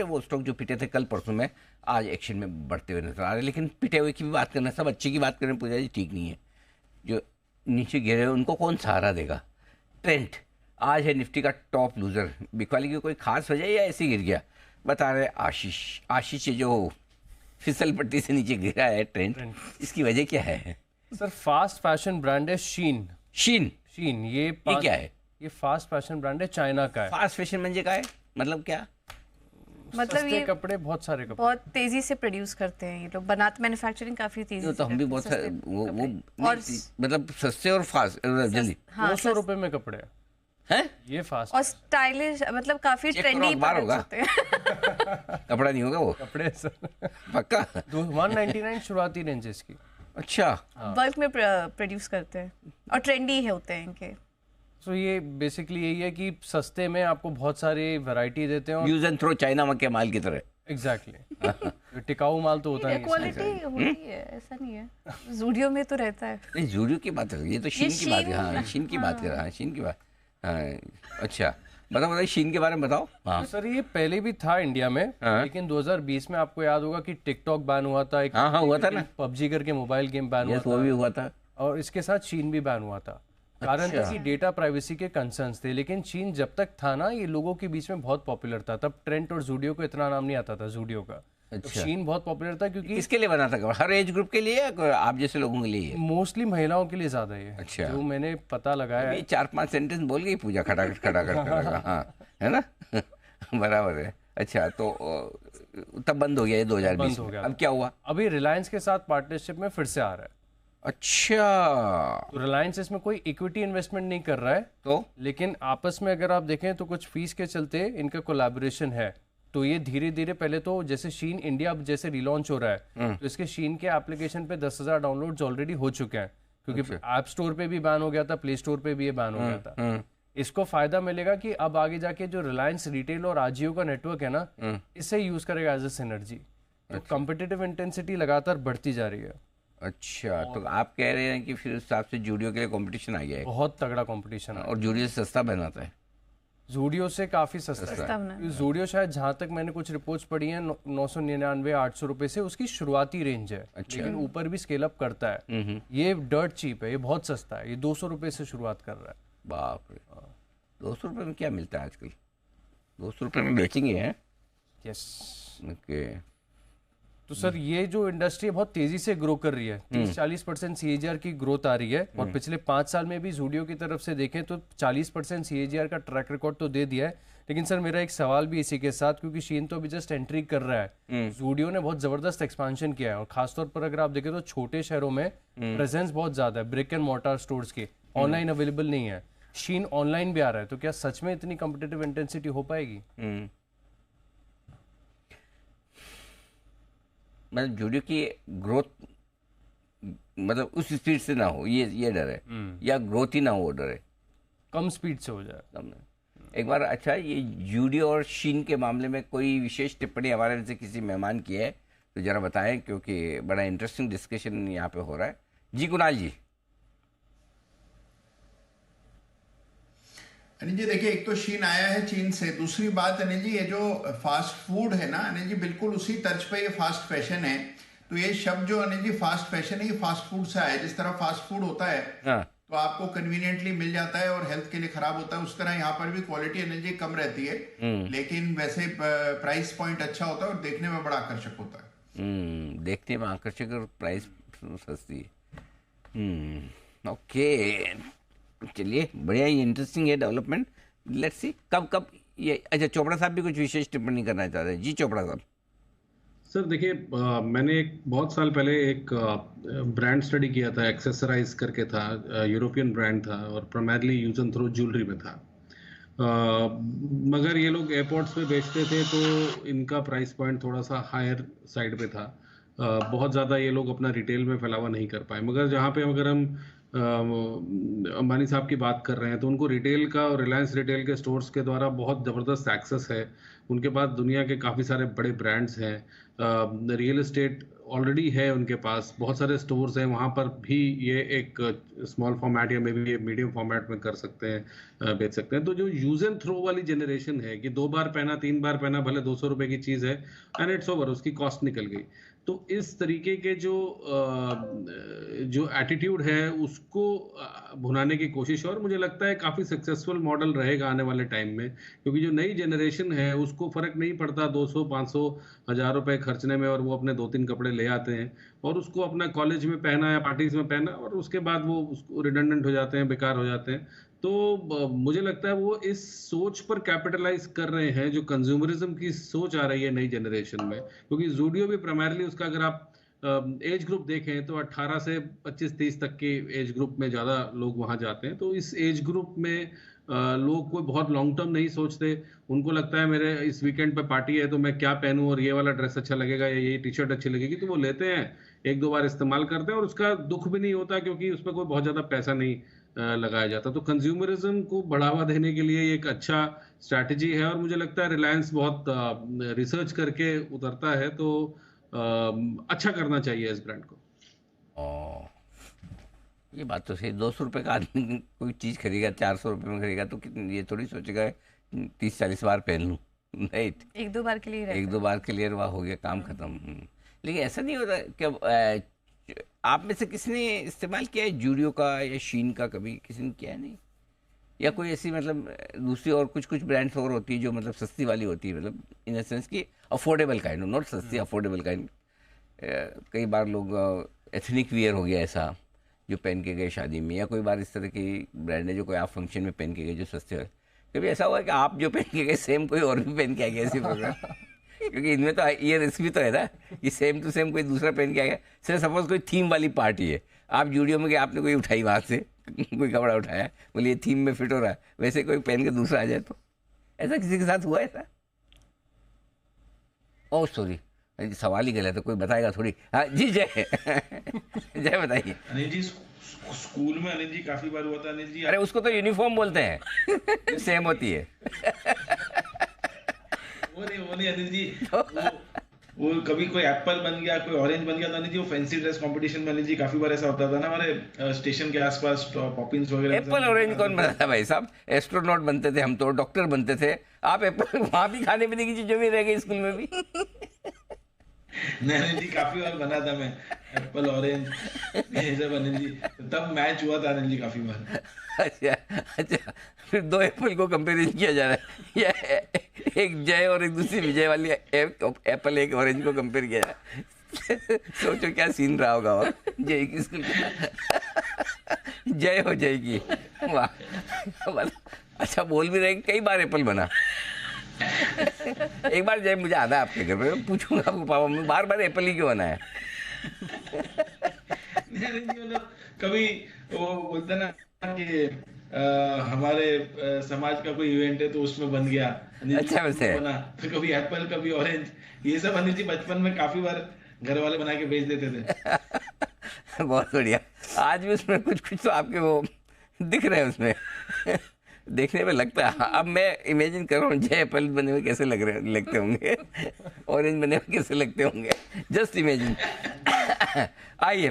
सारे वो स्टॉक जो पिटे थे कल परसों में आज एक्शन में बढ़ते हुए नजर आ रहे हैं। लेकिन पिटे हुए की भी बात करना, सब अच्छे की बात करना पूजा जी ठीक नहीं है। जो नीचे गिरे हैं उनको कौन सहारा देगा। ट्रेंड आज है निफ्टी का टॉप लूजर। बिकवाली की कोई खास वजह या ऐसे गिर गया, बता रहे आशीष जो फिसल पट्टी से नीचे गिरा है ट्रेंड, इसकी वजह क्या है? सर फास्ट फैशन ब्रांड है शीन। शीन ये क्या है? ये फास्ट फैशन ब्रांड है, चाइना का है। फास्ट फैशन म्हणजे काय, मतलब क्या? मतलब ये कपड़े, बहुत सारे कपड़े बहुत तेजी से प्रोड्यूस करते हैं ये लोग, बनाते मैन्युफैक्चरिंग काफी तेजी से। तो हम भी बहुत वो और मतलब सस्ते और फास्ट जल्दी। 200 रुपए में कपड़े हैं ये फास्ट और स्टाइलिश, मतलब काफी ट्रेंडी होते हैं। कपड़ा नहीं होगा वो, कपड़े सर पक्का। 199 शुरुआती रेंज है इसकी। अच्छा, बल्क में प्रोड्यूस करते हैं और ट्रेंडी है होते हैं इनके। तो ये बेसिकली यही है कि सस्ते में आपको बहुत सारी वैरायटी देते हैं, यूज एंड थ्रो चाइना के माल की तरह। एग्जैक्टली टिकाऊ माल तो होता है, क्वालिटी होती है, ऐसा नहीं है। जूडियो में तो रहता है। नहीं, जूडियो की बात है, ये तो शीन की बात है। हाँ, शीन की बात कर रहा है, शीन की बात। अच्छा बताओ शीन के बारे में बताओ। हाँ सर, ये पहले भी था इंडिया में, लेकिन 2020 में आपको याद होगा कि टिकटॉक बैन हुआ था। हाँ हुआ था ना, पबजी करके मोबाइल गेम बैन हुआ था, वो भी हुआ था। और इसके साथ चीन भी बैन हुआ था। कारण था कि डेटा प्राइवेसी के कंसर्न्स थे। लेकिन चीन जब तक था ना, ये लोगों के बीच में बहुत पॉपुलर था। तब ट्रेंट और जूडियो को इतना नाम नहीं आता था जूडियो का। तो चीन बहुत पॉपुलर था क्योंकि किसके लिए बना था? हर एज ग्रुप के लिए, आप जैसे लोगों के लिए? मोस्टली महिलाओं के लिए ज्यादा है। अच्छा, जो मैंने पता लगाया है। 4-5 सेंटेंस बोल गई पूजा खटाखट। हाँ है ना बराबर है। अच्छा, तो तब बंद हो गया ये 2020 में। अब क्या हुआ? अभी रिलायंस के साथ पार्टनरशिप में फिर से आ रहा है। अच्छा, तो रिलायंस इसमें कोई इक्विटी इन्वेस्टमेंट नहीं कर रहा है, तो लेकिन आपस में अगर आप देखें तो कुछ फीस के चलते इनका कोलैबोरेशन है। तो ये धीरे धीरे, पहले तो जैसे शीन इंडिया जैसे रिलॉन्च हो रहा है, तो इसके शीन के एप्लीकेशन पे 10,000 डाउनलोड्स ऑलरेडी हो चुके हैं, क्योंकि ऐप स्टोर पे भी बैन हो गया था, प्ले स्टोर पे भी ये बैन हो गया था। इसको फायदा मिलेगा कि अब आगे जाके जो रिलायंस रिटेल और आजियो का नेटवर्क है ना, इसे यूज करेगा एज ए सिनर्जी। तो कॉम्पिटिटिव इंटेंसिटी लगातार बढ़ती जा रही है। अच्छा, तो आप कह रहे हैं कि फिर उस हिसाब से जूडियो के लिए कंपटीशन आ गया है? बहुत तगड़ा कंपटीशन है, और जूडियो से सस्ता बनाता है। जूडियो से काफी सस्ता है। जूडियो शायद, जहां तक मैंने कुछ रिपोर्ट्स पढ़ी हैं, 999-800 रुपए से उसकी शुरुआती रेंज है। अच्छा। लेकिन ऊपर भी स्केल अप करता है। ये डर्ट चीप है, ये बहुत सस्ता है। ये 200 रुपए से शुरुआत कर रहा है। बाप रे, 200 रुपए में क्या मिलता है आजकल? 200 रुपए में बेचेंगे हैं? यस। ओके। तो सर, ये जो इंडस्ट्री है बहुत तेजी से ग्रो कर रही है। 30-40% CAGR की ग्रोथ आ रही है। और पिछले 5 साल में भी जूडियो की तरफ से देखें तो 40% CAGR का ट्रैक रिकॉर्ड तो दे दिया है। लेकिन सर, मेरा एक सवाल भी इसी के साथ, क्योंकि शीन तो अभी जस्ट एंट्री कर रहा है, जूडियो ने बहुत जबरदस्त एक्सपांशन किया है। और खासतौर पर अगर आप देखें तो छोटे शहरों में प्रेजेंस बहुत ज्यादा है, ब्रिक एंड मोर्टार स्टोर्स की। ऑनलाइन अवेलेबल नहीं है। शीन ऑनलाइन भी आ रहा है। तो क्या सच में इतनी कॉम्पिटिटिव इंटेंसिटी हो पाएगी? मतलब जूडियो की ग्रोथ मतलब उस स्पीड से ना हो, ये डर है, या ग्रोथ ही ना हो, डर है कम स्पीड से हो जाए कम। एक बार, अच्छा, ये जूडियो और शीन के मामले में कोई विशेष टिप्पणी हमारे से किसी मेहमान की है तो जरा बताएं, क्योंकि बड़ा इंटरेस्टिंग डिस्कशन यहाँ पे हो रहा है। जी कुणाल जी। अनिल जी देखिए, एक तो शीन आया है चीन से, दूसरी बात अनिल जी ये जो फास्ट फूड है ना अनिल जी, बिल्कुल उसी तर्ज पे ये फास्ट फैशन है। तो ये शब्द जो अनिल जी फास्ट फैशन है, ये फास्ट फूड से आया है। जिस तरह फास्ट फूड होता है तो आपको कन्वीनियंटली मिल जाता है और हेल्थ के लिए खराब होता है, उस तरह यहाँ पर भी क्वालिटी अनिल जी कम रहती है, लेकिन वैसे प्राइस पॉइंट अच्छा होता है और देखने में बड़ा आकर्षक होता है। देखने में आकर्षक और प्राइस सस्ती है। ओके, चलिए, बढ़िया, ये इंटरेस्टिंग है डेवलपमेंट। लेट्स सी कब ये। अच्छा, चोपड़ा साहब भी कुछ विशेष टिप्पणी करना चाहते हैं। जी चोपड़ा साहब। सर देखिए, मैंने बहुत साल पहले एक ब्रांड स्टडी किया था, एक्सेसराइज करके था, यूरोपियन ब्रांड था और primarily use and throw jewellery में था। मगर ये लोग एयरपोर्ट्स पे बेचते थे तो इनका प्राइस पॉइंट थोड़ा सा हायर साइड पे था। बहुत ज़्यादा ये लोग अपना रिटेल में फैलावा नहीं कर पाए। मगर जहाँ पे अगर हम अंबानी साहब की बात कर रहे हैं तो उनको रिटेल का और रिलायंस रिटेल के स्टोर्स के द्वारा बहुत ज़बरदस्त एक्सेस है। उनके पास दुनिया के काफ़ी सारे बड़े ब्रांड्स हैं। रियल एस्टेट ऑलरेडी है उनके पास, बहुत सारे स्टोर्स हैं, वहाँ पर भी ये एक स्मॉल फॉर्मेट या मे बी मीडियम फॉर्मेट में कर सकते हैं, बेच सकते हैं। तो जो यूज एंड थ्रो वाली जनरेशन है कि 2 बार पहना 3 बार पहना, भले 200 रुपए की चीज़ है एंड इट्स ओवर, उसकी कॉस्ट निकल गई। तो इस तरीके के जो एटीट्यूड है उसको भुनाने की कोशिश, और मुझे लगता है काफ़ी सक्सेसफुल मॉडल रहेगा आने वाले टाइम में, क्योंकि जो नई जनरेशन है उसको फ़र्क नहीं पड़ता 200 500 1000 रुपए खर्चने में, और वो अपने 2-3 कपड़े ले आते हैं और उसको अपना कॉलेज में पहना या पार्टीज में पहना, और उसके बाद वो उसको रिडंडेंट हो जाते हैं, बेकार हो जाते हैं। तो मुझे लगता है वो इस सोच पर कैपिटलाइज कर रहे हैं, जो कंज्यूमरिज्म की सोच आ रही है नई जनरेशन में, क्योंकि जूडियो भी प्राइमरली उसका, अगर आप एज ग्रुप देखें तो 18 से 25-30 तक के एज ग्रुप में ज़्यादा लोग वहाँ जाते हैं। तो इस एज ग्रुप में लोग कोई बहुत लॉन्ग टर्म नहीं सोचते, उनको लगता है मेरे इस वीकेंड पे पार्टी है तो मैं क्या पहनूं, और ये वाला ड्रेस अच्छा लगेगा या ये टी शर्ट अच्छी लगेगी, तो वो लेते हैं, 1-2 बार इस्तेमाल करते हैं और उसका दुख भी नहीं होता, क्योंकि उस पर कोई बहुत ज़्यादा पैसा नहीं लगाया जाता। तो कंज्यूमरिज्म को बढ़ावा देने के लिए एक अच्छा स्ट्रैटेजी है, और मुझे लगता है रिलायंस बहुत रिसर्च करके उतरता है, तो अच्छा करना चाहिए इस ब्रांड को। ये बात तो सही। 200 रुपये का आदमी कोई चीज़ खरीदेगा, 400 रुपये में खरीदेगा, तो कितनी, ये थोड़ी सोचेगा 30-40 बार पहन लूँ, राइट? 1-2 बार के लिए रहता है। 1-2 बार के लिए वह हो गया, काम खत्म। लेकिन ऐसा नहीं होता कि आप में से किसने इस्तेमाल किया है जूडियो का या शीन का? कभी किसी ने किया है? नहीं? या कोई ऐसी मतलब दूसरी और कुछ ब्रांड्स और होती है जो मतलब सस्ती वाली होती है, मतलब इन द सेंस कि अफोर्डेबल काइंड, नॉट सस्ती, अफोर्डेबल काइंड। कई बार लोग एथनिक वियर हो गया ऐसा जो पहन के गए शादी में, या कोई बार इस तरह की ब्रांड है जो कोई आप फंक्शन में पहन के गए जो सस्ते हो। कभी ऐसा हुआ कि आप जो पहन के गए सेम कोई और भी पहन के आ गया ऐसी प्रोग्राम? क्योंकि इनमें तो ये रिस्क भी तो है ना कि सेम टू सेम कोई दूसरा पहन के आ गया। सर सपोज कोई थीम वाली पार्टी है, आप जूडियो में गए, आपने कोई उठाई वहाँ से कोई कपड़ा उठाया, बोले ये थीम में फिट हो रहा है, वैसे कोई पहन के दूसरा आ जाए तो ऐसा किसी के साथ हुआ ऐसा? ओह सॉरी, सवाल ही गलत है, कोई बताएगा थोड़ी। हाँ जी, जय जय बताइए। अनिल जी, स्कूल में अनिल जी काफी बार हुआ था अनिल जी। अरे उसको तो यूनिफॉर्म बोलते हैं सेम होती है। वो नहीं अनिल जी, वो कभी कोई एप्पल बन गया, कोई ऑरेंज बन गया, तो अनिल जी वो फैंसी ड्रेस कंपटीशन में अनिल जी काफी बार ऐसा होता था ना हमारे स्टेशन के आसपास, पॉपिंस वगैरह। एप्पल ऑरेंज कौन बनाता भाई साहब? एस्ट्रोनॉट बनते थे हम, तो डॉक्टर बनते थे। आप एप्पल वहाँ भी खाने पीने की चीजों में रह गए, स्कूल में भी? नहीं अनिल जी, काफी बार बना था मैं एप्पल ऑरेंज ये सब अनिल जी, तब मैच हुआ था अनिल जी काफी बार। अच्छा, फिर 2 एप्पल को कंपेरिजन किया जा रहा है, या एक जय और एक दूसरी विजय वाली एप्पल एक ऑरेंज को कंपेयर किया जा रहा है। सोचो क्या सीन रहा होगा और जय की स्कूल जय हो जाएगी। वाह, अच्छा बोल भी रहे, कई बार एप्पल बना। एक बार जय मुझे आना है आपके घर पे, पूछूंगा आपको, पापा में बार बार एप्पल ही क्यों बना है? कभी वो बोलते ना कि हमारे समाज का कोई इवेंट है तो उसमें बन गया, अच्छा वैसे बना, तो कभी एप्पल कभी ऑरेंज, ये सब अनिल जी बचपन में काफी बार घर वाले बना के भेज देते थे। बहुत बढ़िया। आज भी उसमें कुछ तो आपके वो दिख रहे हैं उसमें देखने में लगता है। अब मैं इमेजिन कर रहा हूँ जय एप्पल बने हुए कैसे लगते होंगे, ऑरेंज बने हुए कैसे लगते होंगे, जस्ट इमेजिन। आइए।